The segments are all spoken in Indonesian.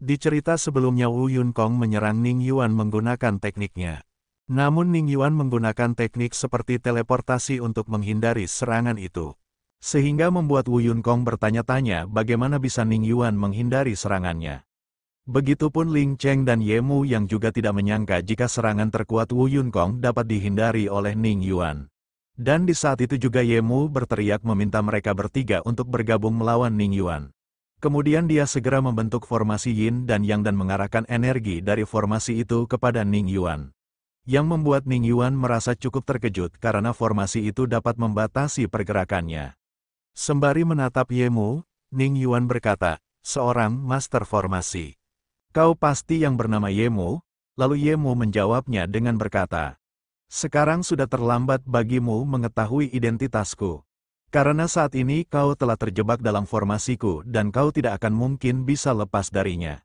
Di cerita sebelumnya Wu Yunkong menyerang Ning Yuan menggunakan tekniknya. Namun Ning Yuan menggunakan teknik seperti teleportasi untuk menghindari serangan itu. Sehingga membuat Wu Yunkong bertanya-tanya bagaimana bisa Ning Yuan menghindari serangannya. Begitupun Ling Cheng dan Ye Mu yang juga tidak menyangka jika serangan terkuat Wu Yunkong dapat dihindari oleh Ning Yuan. Dan di saat itu juga Ye Mu berteriak meminta mereka bertiga untuk bergabung melawan Ning Yuan. Kemudian dia segera membentuk formasi Yin dan Yang dan mengarahkan energi dari formasi itu kepada Ning Yuan. Yang membuat Ning Yuan merasa cukup terkejut karena formasi itu dapat membatasi pergerakannya. Sembari menatap Ye Mu, Ning Yuan berkata, "Seorang master formasi. Kau pasti yang bernama Ye Mu?" Lalu Ye Mu menjawabnya dengan berkata, "Sekarang sudah terlambat bagimu mengetahui identitasku. Karena saat ini kau telah terjebak dalam formasiku dan kau tidak akan mungkin bisa lepas darinya."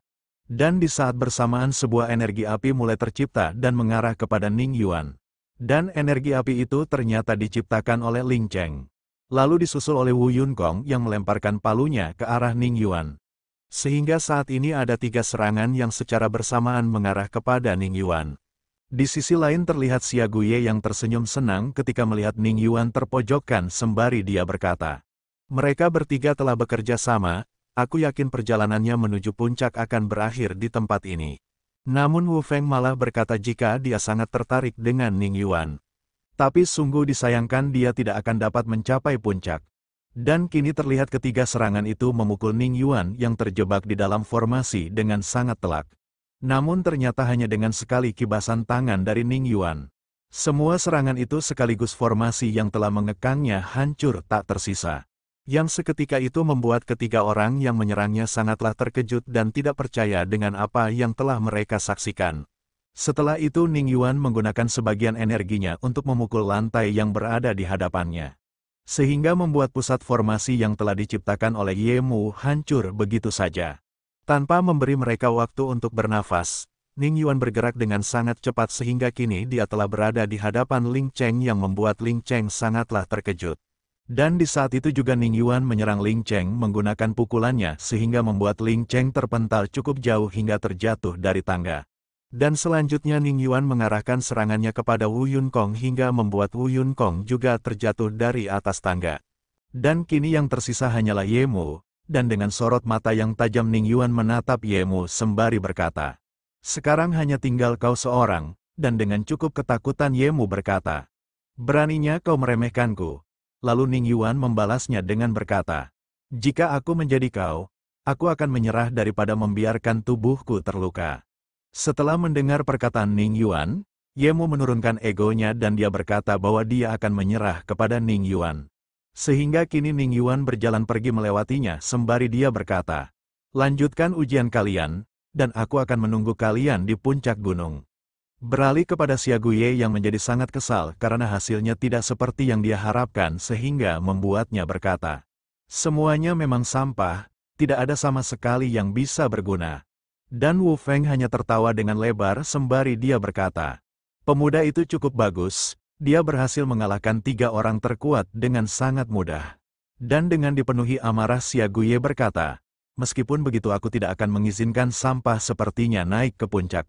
Dan di saat bersamaan sebuah energi api mulai tercipta dan mengarah kepada Ning Yuan. Dan energi api itu ternyata diciptakan oleh Ling Cheng. Lalu disusul oleh Wu Yunkong yang melemparkan palunya ke arah Ning Yuan. Sehingga saat ini ada 3 serangan yang secara bersamaan mengarah kepada Ning Yuan. Di sisi lain terlihat Xia Guye yang tersenyum senang ketika melihat Ning Yuan terpojokkan sembari dia berkata, "Mereka bertiga telah bekerja sama, aku yakin perjalanannya menuju puncak akan berakhir di tempat ini." Namun Wu Feng malah berkata jika dia sangat tertarik dengan Ning Yuan. Tapi sungguh disayangkan dia tidak akan dapat mencapai puncak. Dan kini terlihat ketiga serangan itu memukul Ning Yuan yang terjebak di dalam formasi dengan sangat telak. Namun ternyata hanya dengan sekali kibasan tangan dari Ning Yuan. Semua serangan itu sekaligus formasi yang telah mengekangnya hancur tak tersisa. Yang seketika itu membuat ketiga orang yang menyerangnya sangatlah terkejut dan tidak percaya dengan apa yang telah mereka saksikan. Setelah itu Ning Yuan menggunakan sebagian energinya untuk memukul lantai yang berada di hadapannya. Sehingga membuat pusat formasi yang telah diciptakan oleh Ye Mu hancur begitu saja. Tanpa memberi mereka waktu untuk bernafas, Ning Yuan bergerak dengan sangat cepat sehingga kini dia telah berada di hadapan Ling Cheng yang membuat Ling Cheng sangatlah terkejut. Dan di saat itu juga Ning Yuan menyerang Ling Cheng menggunakan pukulannya sehingga membuat Ling Cheng terpental cukup jauh hingga terjatuh dari tangga. Dan selanjutnya Ning Yuan mengarahkan serangannya kepada Wu Yunkong hingga membuat Wu Yunkong juga terjatuh dari atas tangga. Dan kini yang tersisa hanyalah Ye Mu, dan dengan sorot mata yang tajam Ning Yuan menatap Ye Mu sembari berkata, "Sekarang hanya tinggal kau seorang," dan dengan cukup ketakutan Ye Mu berkata, "Beraninya kau meremehkanku." Lalu Ning Yuan membalasnya dengan berkata, "Jika aku menjadi kau, aku akan menyerah daripada membiarkan tubuhku terluka." Setelah mendengar perkataan Ning Yuan, Ye Mu menurunkan egonya dan dia berkata bahwa dia akan menyerah kepada Ning Yuan. Sehingga kini Ning Yuan berjalan pergi melewatinya sembari dia berkata, "Lanjutkan ujian kalian, dan aku akan menunggu kalian di puncak gunung." Beralih kepada Xia Guye yang menjadi sangat kesal karena hasilnya tidak seperti yang dia harapkan sehingga membuatnya berkata, "Semuanya memang sampah, tidak ada sama sekali yang bisa berguna." Dan Wu Feng hanya tertawa dengan lebar sembari dia berkata, "Pemuda itu cukup bagus, dia berhasil mengalahkan 3 orang terkuat dengan sangat mudah." Dan dengan dipenuhi amarah Xia Guye berkata, "Meskipun begitu aku tidak akan mengizinkan sampah sepertinya naik ke puncak."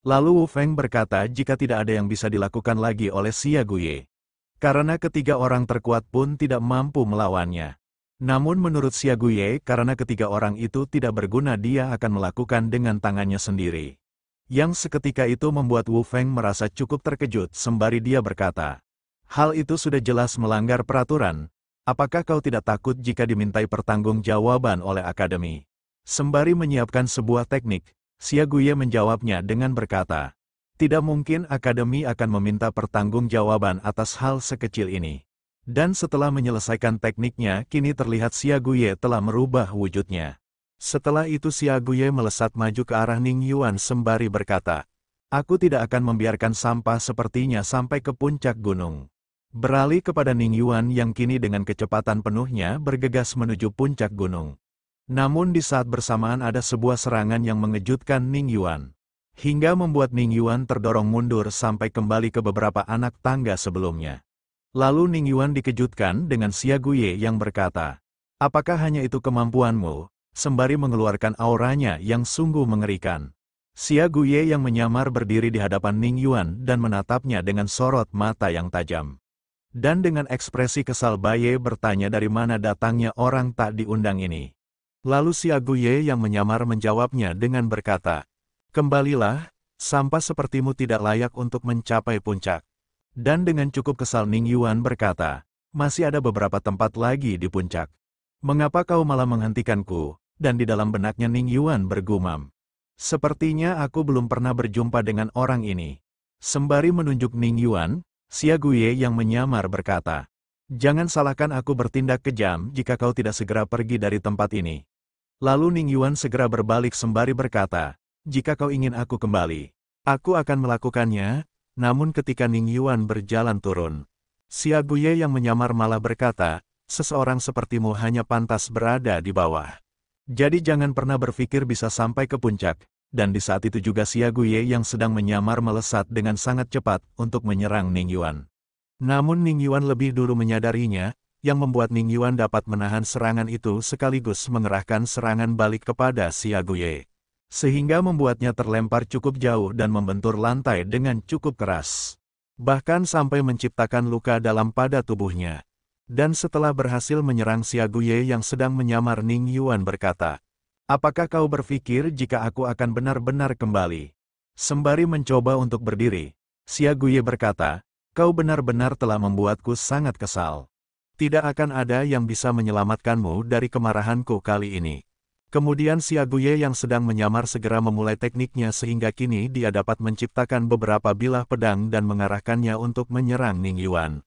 Lalu Wu Feng berkata jika tidak ada yang bisa dilakukan lagi oleh Xia Guye. Karena ketiga orang terkuat pun tidak mampu melawannya. Namun menurut Xia Guye karena ketiga orang itu tidak berguna dia akan melakukan dengan tangannya sendiri. Yang seketika itu membuat Wu Feng merasa cukup terkejut sembari dia berkata, "Hal itu sudah jelas melanggar peraturan. Apakah kau tidak takut jika dimintai pertanggungjawaban oleh akademi?" Sembari menyiapkan sebuah teknik, Xia Guye menjawabnya dengan berkata, "Tidak mungkin akademi akan meminta pertanggungjawaban atas hal sekecil ini." Dan setelah menyelesaikan tekniknya, kini terlihat Xia Guye telah merubah wujudnya. Setelah itu Xia Guye melesat maju ke arah Ning Yuan sembari berkata, "Aku tidak akan membiarkan sampah sepertinya sampai ke puncak gunung." Beralih kepada Ning Yuan yang kini dengan kecepatan penuhnya bergegas menuju puncak gunung. Namun di saat bersamaan ada sebuah serangan yang mengejutkan Ning Yuan. Hingga membuat Ning Yuan terdorong mundur sampai kembali ke beberapa anak tangga sebelumnya. Lalu Ning Yuan dikejutkan dengan Xia Guye yang berkata, "Apakah hanya itu kemampuanmu?" sembari mengeluarkan auranya yang sungguh mengerikan. Xia Guye yang menyamar berdiri di hadapan Ning Yuan dan menatapnya dengan sorot mata yang tajam. Dan dengan ekspresi kesal Baye bertanya dari mana datangnya orang tak diundang ini. Lalu Xia Guye yang menyamar menjawabnya dengan berkata, "Kembalilah, sampah sepertimu tidak layak untuk mencapai puncak." Dan dengan cukup kesal Ning Yuan berkata, "Masih ada beberapa tempat lagi di puncak. Mengapa kau malah menghentikanku?" Dan di dalam benaknya Ning Yuan bergumam, "Sepertinya aku belum pernah berjumpa dengan orang ini." Sembari menunjuk Ning Yuan, Xia Guye yang menyamar berkata, "Jangan salahkan aku bertindak kejam jika kau tidak segera pergi dari tempat ini." Lalu Ning Yuan segera berbalik sembari berkata, "Jika kau ingin aku kembali, aku akan melakukannya." Namun ketika Ning Yuan berjalan turun, Xia Guye yang menyamar malah berkata, "Seseorang sepertimu hanya pantas berada di bawah. Jadi jangan pernah berpikir bisa sampai ke puncak." Dan di saat itu juga Xia Guye yang sedang menyamar melesat dengan sangat cepat untuk menyerang Ning Yuan. Namun Ning Yuan lebih dulu menyadarinya, yang membuat Ning Yuan dapat menahan serangan itu sekaligus mengerahkan serangan balik kepada Xia Guye. Sehingga membuatnya terlempar cukup jauh dan membentur lantai dengan cukup keras. Bahkan sampai menciptakan luka dalam pada tubuhnya. Dan setelah berhasil menyerang Xia Guye yang sedang menyamar, Ning Yuan berkata, "Apakah kau berpikir jika aku akan benar-benar kembali?" Sembari mencoba untuk berdiri, Xia Guye berkata, "Kau benar-benar telah membuatku sangat kesal. Tidak akan ada yang bisa menyelamatkanmu dari kemarahanku kali ini." Kemudian Xia Guye yang sedang menyamar segera memulai tekniknya sehingga kini dia dapat menciptakan beberapa bilah pedang dan mengarahkannya untuk menyerang Ning Yuan.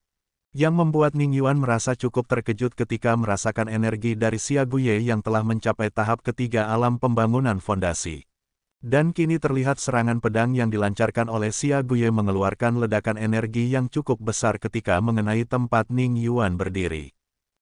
Yang membuat Ning Yuan merasa cukup terkejut ketika merasakan energi dari Xia Guye yang telah mencapai tahap ketiga alam pembangunan fondasi. Dan kini terlihat serangan pedang yang dilancarkan oleh Xia Guye mengeluarkan ledakan energi yang cukup besar ketika mengenai tempat Ning Yuan berdiri.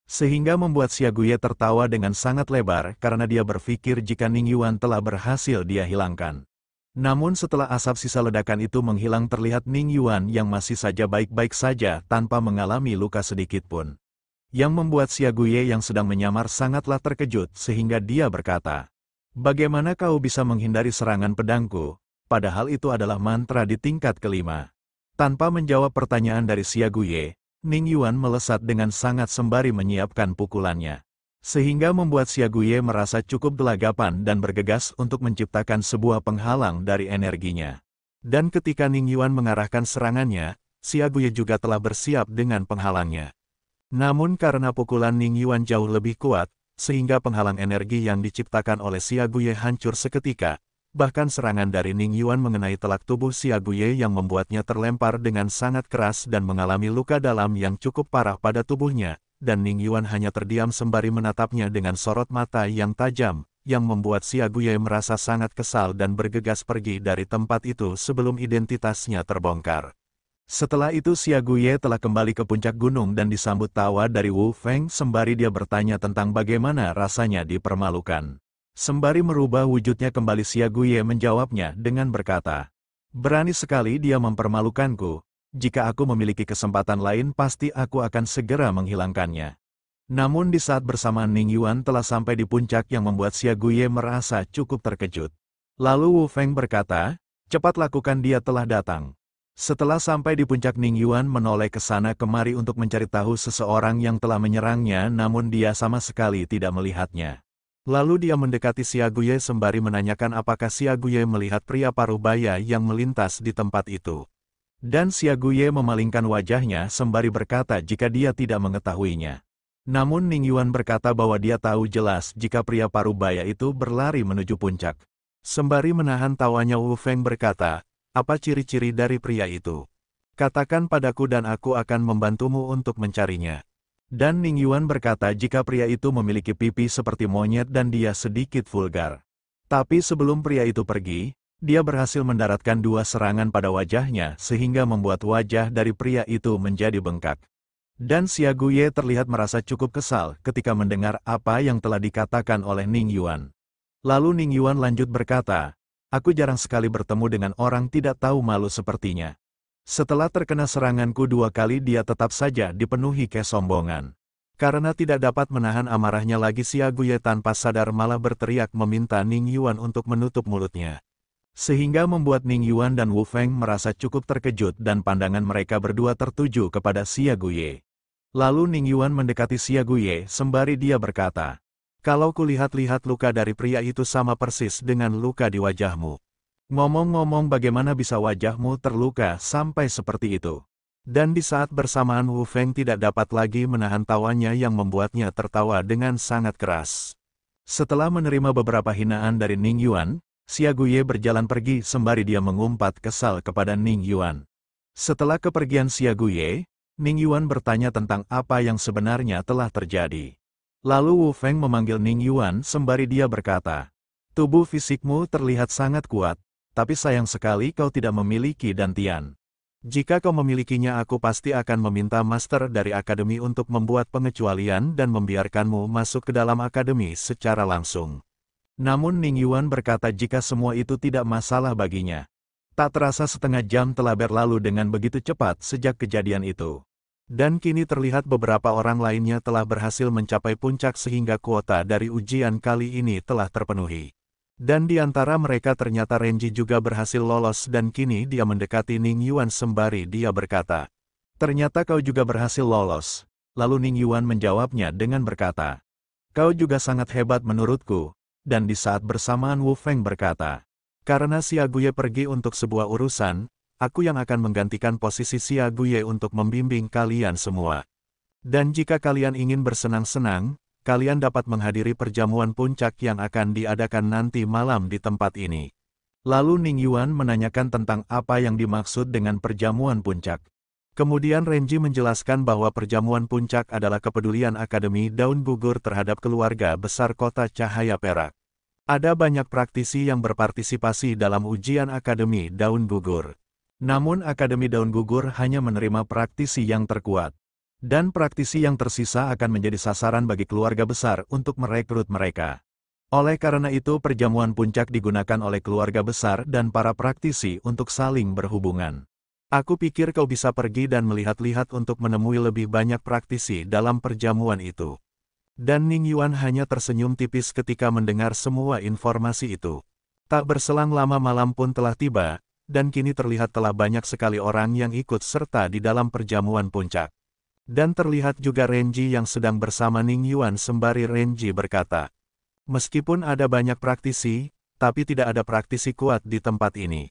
Sehingga membuat Xia Guye tertawa dengan sangat lebar karena dia berpikir jika Ning Yuan telah berhasil dia hilangkan. Namun setelah asap sisa ledakan itu menghilang terlihat Ning Yuan yang masih saja baik-baik saja tanpa mengalami luka sedikit pun. Yang membuat Xia Guye yang sedang menyamar sangatlah terkejut sehingga dia berkata, "Bagaimana kau bisa menghindari serangan pedangku? Padahal itu adalah mantra di tingkat kelima." Tanpa menjawab pertanyaan dari Xia Guye, Ning Yuan melesat dengan sangat sembari menyiapkan pukulannya. Sehingga membuat Xia Guye merasa cukup gelagapan dan bergegas untuk menciptakan sebuah penghalang dari energinya. Dan ketika Ning Yuan mengarahkan serangannya, Xia Guye juga telah bersiap dengan penghalangnya. Namun karena pukulan Ning Yuan jauh lebih kuat, sehingga penghalang energi yang diciptakan oleh Xia Guye hancur seketika. Bahkan serangan dari Ning Yuan mengenai telak tubuh Xia Guye yang membuatnya terlempar dengan sangat keras dan mengalami luka dalam yang cukup parah pada tubuhnya. Dan Ning Yuan hanya terdiam sembari menatapnya dengan sorot mata yang tajam, yang membuat Xia Guye merasa sangat kesal dan bergegas pergi dari tempat itu sebelum identitasnya terbongkar. Setelah itu Xia Guye telah kembali ke puncak gunung dan disambut tawa dari Wu Feng sembari dia bertanya tentang bagaimana rasanya dipermalukan. Sembari merubah wujudnya kembali Xia Guye menjawabnya dengan berkata, "Berani sekali dia mempermalukanku. Jika aku memiliki kesempatan lain pasti aku akan segera menghilangkannya." Namun di saat bersamaan Ning Yuan telah sampai di puncak yang membuat Xia Guye merasa cukup terkejut. Lalu Wu Feng berkata, "Cepat lakukan, dia telah datang." Setelah sampai di puncak Ning Yuan menoleh ke sana kemari untuk mencari tahu seseorang yang telah menyerangnya namun dia sama sekali tidak melihatnya. Lalu dia mendekati Xia Guye sembari menanyakan apakah Xia Guye melihat pria paruh baya yang melintas di tempat itu. Dan Xia Guye memalingkan wajahnya sembari berkata jika dia tidak mengetahuinya. Namun Ning Yuan berkata bahwa dia tahu jelas jika pria paruh baya itu berlari menuju puncak. Sembari menahan tawanya Wu Feng berkata, "Apa ciri-ciri dari pria itu? Katakan padaku dan aku akan membantumu untuk mencarinya." Dan Ning Yuan berkata jika pria itu memiliki pipi seperti monyet dan dia sedikit vulgar. Tapi sebelum pria itu pergi, dia berhasil mendaratkan 2 serangan pada wajahnya sehingga membuat wajah dari pria itu menjadi bengkak. Dan Xia Guye terlihat merasa cukup kesal ketika mendengar apa yang telah dikatakan oleh Ning Yuan. Lalu Ning Yuan lanjut berkata, "Aku jarang sekali bertemu dengan orang tidak tahu malu sepertinya. Setelah terkena seranganku 2 kali dia tetap saja dipenuhi kesombongan. Karena tidak dapat menahan amarahnya lagi, Xia Guye tanpa sadar malah berteriak meminta Ning Yuan untuk menutup mulutnya. Sehingga membuat Ning Yuan dan Wu Feng merasa cukup terkejut dan pandangan mereka berdua tertuju kepada Xia Guye. Lalu Ning Yuan mendekati Xia Guye sembari dia berkata, "Kalau kulihat-lihat luka dari pria itu sama persis dengan luka di wajahmu. Ngomong-ngomong, bagaimana bisa wajahmu terluka sampai seperti itu?" Dan di saat bersamaan Wu Feng tidak dapat lagi menahan tawanya yang membuatnya tertawa dengan sangat keras. Setelah menerima beberapa hinaan dari Ning Yuan, Xia Guye berjalan pergi sembari dia mengumpat kesal kepada Ning Yuan. Setelah kepergian Xia Guye, Ning Yuan bertanya tentang apa yang sebenarnya telah terjadi. Lalu Wu Feng memanggil Ning Yuan sembari dia berkata, "Tubuh fisikmu terlihat sangat kuat, tapi sayang sekali kau tidak memiliki dantian. Jika kau memilikinya, aku pasti akan meminta master dari akademi untuk membuat pengecualian dan membiarkanmu masuk ke dalam akademi secara langsung." Namun Ning Yuan berkata jika semua itu tidak masalah baginya. Tak terasa setengah jam telah berlalu dengan begitu cepat sejak kejadian itu. Dan kini terlihat beberapa orang lainnya telah berhasil mencapai puncak sehingga kuota dari ujian kali ini telah terpenuhi. Dan di antara mereka ternyata Renji juga berhasil lolos dan kini dia mendekati Ning Yuan sembari dia berkata, "Ternyata kau juga berhasil lolos." Lalu Ning Yuan menjawabnya dengan berkata, "Kau juga sangat hebat menurutku." Dan di saat bersamaan Wu Feng berkata, "Karena Xia Guye pergi untuk sebuah urusan, aku yang akan menggantikan posisi Xia Guye untuk membimbing kalian semua. Dan jika kalian ingin bersenang-senang, kalian dapat menghadiri perjamuan puncak yang akan diadakan nanti malam di tempat ini." Lalu Ning Yuan menanyakan tentang apa yang dimaksud dengan perjamuan puncak. Kemudian Renji menjelaskan bahwa perjamuan puncak adalah kepedulian Akademi Daun Gugur terhadap keluarga besar kota Cahaya Perak. Ada banyak praktisi yang berpartisipasi dalam ujian Akademi Daun Gugur. Namun Akademi Daun Gugur hanya menerima praktisi yang terkuat. Dan praktisi yang tersisa akan menjadi sasaran bagi keluarga besar untuk merekrut mereka. Oleh karena itu perjamuan puncak digunakan oleh keluarga besar dan para praktisi untuk saling berhubungan. Aku pikir kau bisa pergi dan melihat-lihat untuk menemui lebih banyak praktisi dalam perjamuan itu. Dan Ning Yuan hanya tersenyum tipis ketika mendengar semua informasi itu. Tak berselang lama malam pun telah tiba, dan kini terlihat telah banyak sekali orang yang ikut serta di dalam perjamuan puncak. Dan terlihat juga Renji yang sedang bersama Ning Yuan sembari Renji berkata, "Meskipun ada banyak praktisi, tapi tidak ada praktisi kuat di tempat ini."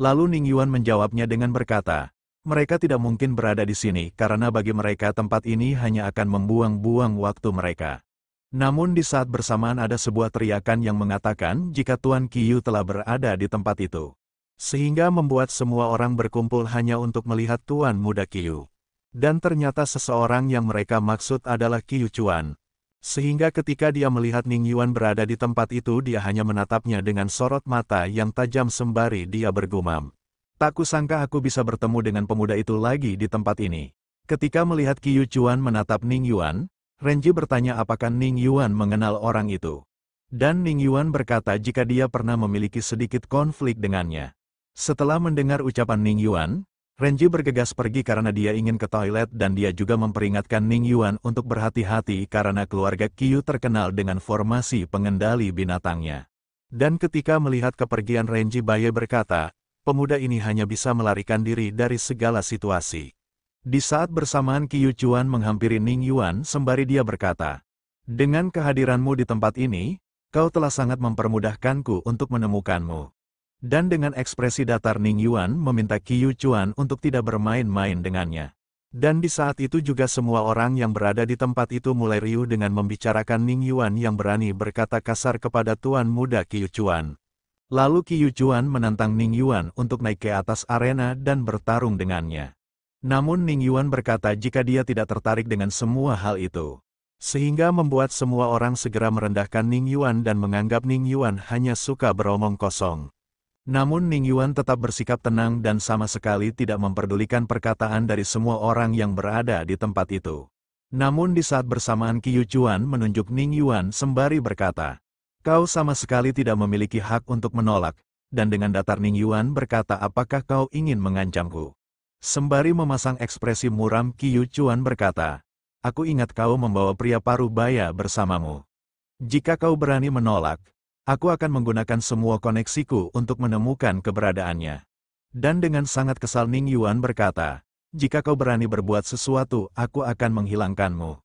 Lalu Ning Yuan menjawabnya dengan berkata, "Mereka tidak mungkin berada di sini karena bagi mereka tempat ini hanya akan membuang-buang waktu mereka." Namun di saat bersamaan ada sebuah teriakan yang mengatakan jika Tuan Qiyu telah berada di tempat itu. Sehingga membuat semua orang berkumpul hanya untuk melihat Tuan Muda Qiyu. Dan ternyata seseorang yang mereka maksud adalah Qiyu Chuan. Sehingga ketika dia melihat Ning Yuan berada di tempat itu dia hanya menatapnya dengan sorot mata yang tajam sembari dia bergumam, "Tak kusangka aku bisa bertemu dengan pemuda itu lagi di tempat ini." Ketika melihat Qiyu Chuan menatap Ning Yuan, Renji bertanya apakah Ning Yuan mengenal orang itu. Dan Ning Yuan berkata jika dia pernah memiliki sedikit konflik dengannya. Setelah mendengar ucapan Ning Yuan, Renji bergegas pergi karena dia ingin ke toilet dan dia juga memperingatkan Ning Yuan untuk berhati-hati karena keluarga Qiyu terkenal dengan formasi pengendali binatangnya. Dan ketika melihat kepergian Renji, Baye berkata, pemuda ini hanya bisa melarikan diri dari segala situasi. Di saat bersamaan Qiyu Chuan menghampiri Ning Yuan sembari dia berkata, "Dengan kehadiranmu di tempat ini, kau telah sangat mempermudahkanku untuk menemukanmu." Dan dengan ekspresi datar Ning Yuan meminta Qiyu Chuan untuk tidak bermain-main dengannya. Dan di saat itu juga semua orang yang berada di tempat itu mulai riuh dengan membicarakan Ning Yuan yang berani berkata kasar kepada Tuan Muda Qiyu Chuan. Lalu Qiyu Chuan menantang Ning Yuan untuk naik ke atas arena dan bertarung dengannya. Namun Ning Yuan berkata jika dia tidak tertarik dengan semua hal itu. Sehingga membuat semua orang segera merendahkan Ning Yuan dan menganggap Ning Yuan hanya suka beromong kosong. Namun Ning Yuan tetap bersikap tenang dan sama sekali tidak memperdulikan perkataan dari semua orang yang berada di tempat itu. Namun di saat bersamaan Qiyu Chuan menunjuk Ning Yuan sembari berkata, "Kau sama sekali tidak memiliki hak untuk menolak," dan dengan datar Ning Yuan berkata, "Apakah kau ingin mengancamku?" Sembari memasang ekspresi muram Qiyu Chuan berkata, aku ingat kau membawa pria parubaya bersamamu. Jika kau berani menolak, aku akan menggunakan semua koneksiku untuk menemukan keberadaannya. Dan dengan sangat kesal Ning Yuan berkata, jika kau berani berbuat sesuatu, aku akan menghilangkanmu.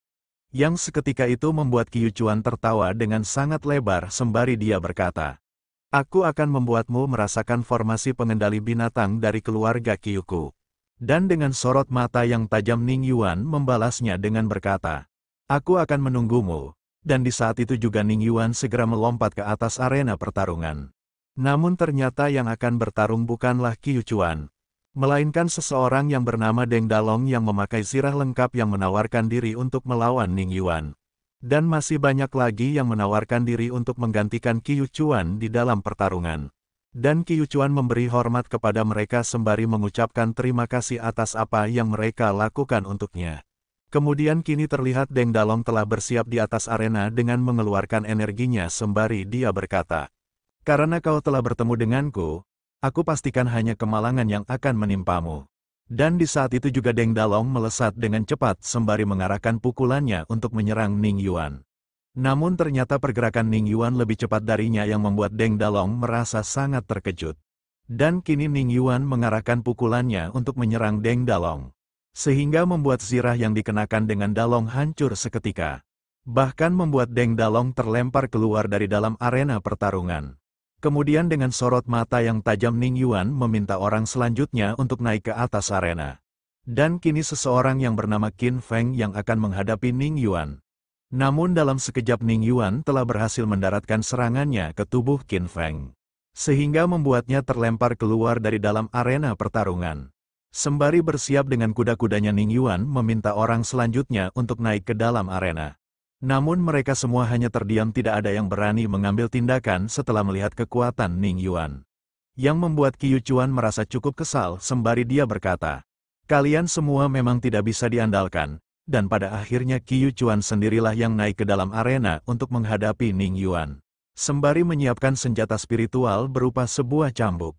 Yang seketika itu membuat Qiu Chuan tertawa dengan sangat lebar sembari dia berkata, aku akan membuatmu merasakan formasi pengendali binatang dari keluarga Qiuku. Dan dengan sorot mata yang tajam Ning Yuan membalasnya dengan berkata, aku akan menunggumu. Dan di saat itu juga Ning Yuan segera melompat ke atas arena pertarungan. Namun ternyata yang akan bertarung bukanlah Qiu Chuan, melainkan seseorang yang bernama Deng Dalong yang memakai sirah lengkap yang menawarkan diri untuk melawan Ning Yuan. Dan masih banyak lagi yang menawarkan diri untuk menggantikan Qiu Chuan di dalam pertarungan. Dan Qiu Chuan memberi hormat kepada mereka sembari mengucapkan terima kasih atas apa yang mereka lakukan untuknya. Kemudian kini terlihat Deng Dalong telah bersiap di atas arena dengan mengeluarkan energinya sembari dia berkata, karena kau telah bertemu denganku, aku pastikan hanya kemalangan yang akan menimpamu. Dan di saat itu juga Deng Dalong melesat dengan cepat sembari mengarahkan pukulannya untuk menyerang Ning Yuan. Namun ternyata pergerakan Ning Yuan lebih cepat darinya yang membuat Deng Dalong merasa sangat terkejut. Dan kini Ning Yuan mengarahkan pukulannya untuk menyerang Deng Dalong. Sehingga membuat zirah yang dikenakan dengan Dalong hancur seketika. Bahkan membuat Deng Dalong terlempar keluar dari dalam arena pertarungan. Kemudian dengan sorot mata yang tajam Ning Yuan meminta orang selanjutnya untuk naik ke atas arena. Dan kini seseorang yang bernama Qin Feng yang akan menghadapi Ning Yuan. Namun dalam sekejap Ning Yuan telah berhasil mendaratkan serangannya ke tubuh Qin Feng. Sehingga membuatnya terlempar keluar dari dalam arena pertarungan. Sembari bersiap dengan kuda-kudanya Ning Yuan meminta orang selanjutnya untuk naik ke dalam arena. Namun mereka semua hanya terdiam, tidak ada yang berani mengambil tindakan setelah melihat kekuatan Ning Yuan. Yang membuat Qiu Chuan merasa cukup kesal sembari dia berkata, kalian semua memang tidak bisa diandalkan. Dan pada akhirnya Qiu Chuan sendirilah yang naik ke dalam arena untuk menghadapi Ning Yuan. Sembari menyiapkan senjata spiritual berupa sebuah cambuk.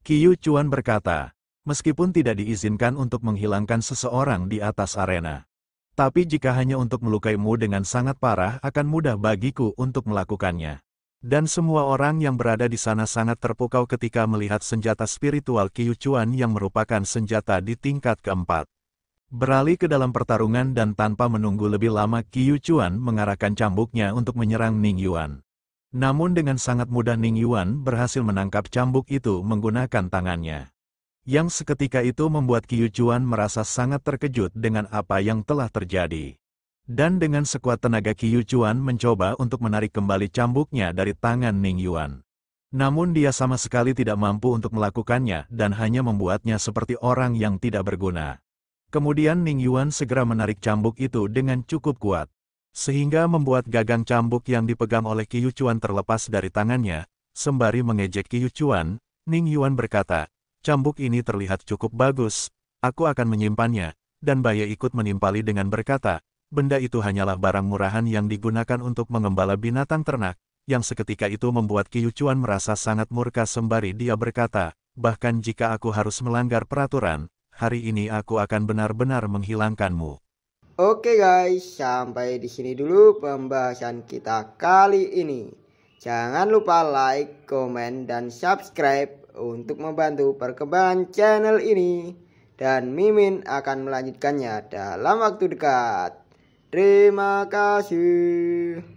Qiu Chuan berkata, meskipun tidak diizinkan untuk menghilangkan seseorang di atas arena. Tapi jika hanya untuk melukaimu dengan sangat parah akan mudah bagiku untuk melakukannya. Dan semua orang yang berada di sana sangat terpukau ketika melihat senjata spiritual Qiu Chuan yang merupakan senjata di tingkat keempat. Beralih ke dalam pertarungan dan tanpa menunggu lebih lama Qiu Chuan mengarahkan cambuknya untuk menyerang Ning Yuan. Namun dengan sangat mudah Ning Yuan berhasil menangkap cambuk itu menggunakan tangannya. Yang seketika itu membuat Qiu Chuan merasa sangat terkejut dengan apa yang telah terjadi. Dan dengan sekuat tenaga Qiu Chuan mencoba untuk menarik kembali cambuknya dari tangan Ning Yuan. Namun dia sama sekali tidak mampu untuk melakukannya dan hanya membuatnya seperti orang yang tidak berguna. Kemudian Ning Yuan segera menarik cambuk itu dengan cukup kuat. Sehingga membuat gagang cambuk yang dipegang oleh Qiu Chuan terlepas dari tangannya. Sembari mengejek Qiu Chuan, Ning Yuan berkata, cambuk ini terlihat cukup bagus, aku akan menyimpannya. Dan Baye ikut menimpali dengan berkata, benda itu hanyalah barang murahan yang digunakan untuk mengembala binatang ternak. Yang seketika itu membuat Qiu Chuan merasa sangat murka sembari dia berkata, bahkan jika aku harus melanggar peraturan, hari ini aku akan benar-benar menghilangkanmu. Oke guys, sampai di sini dulu pembahasan kita kali ini. Jangan lupa like, komen, dan subscribe untuk membantu perkembangan channel ini. Dan Mimin akan melanjutkannya dalam waktu dekat. Terima kasih.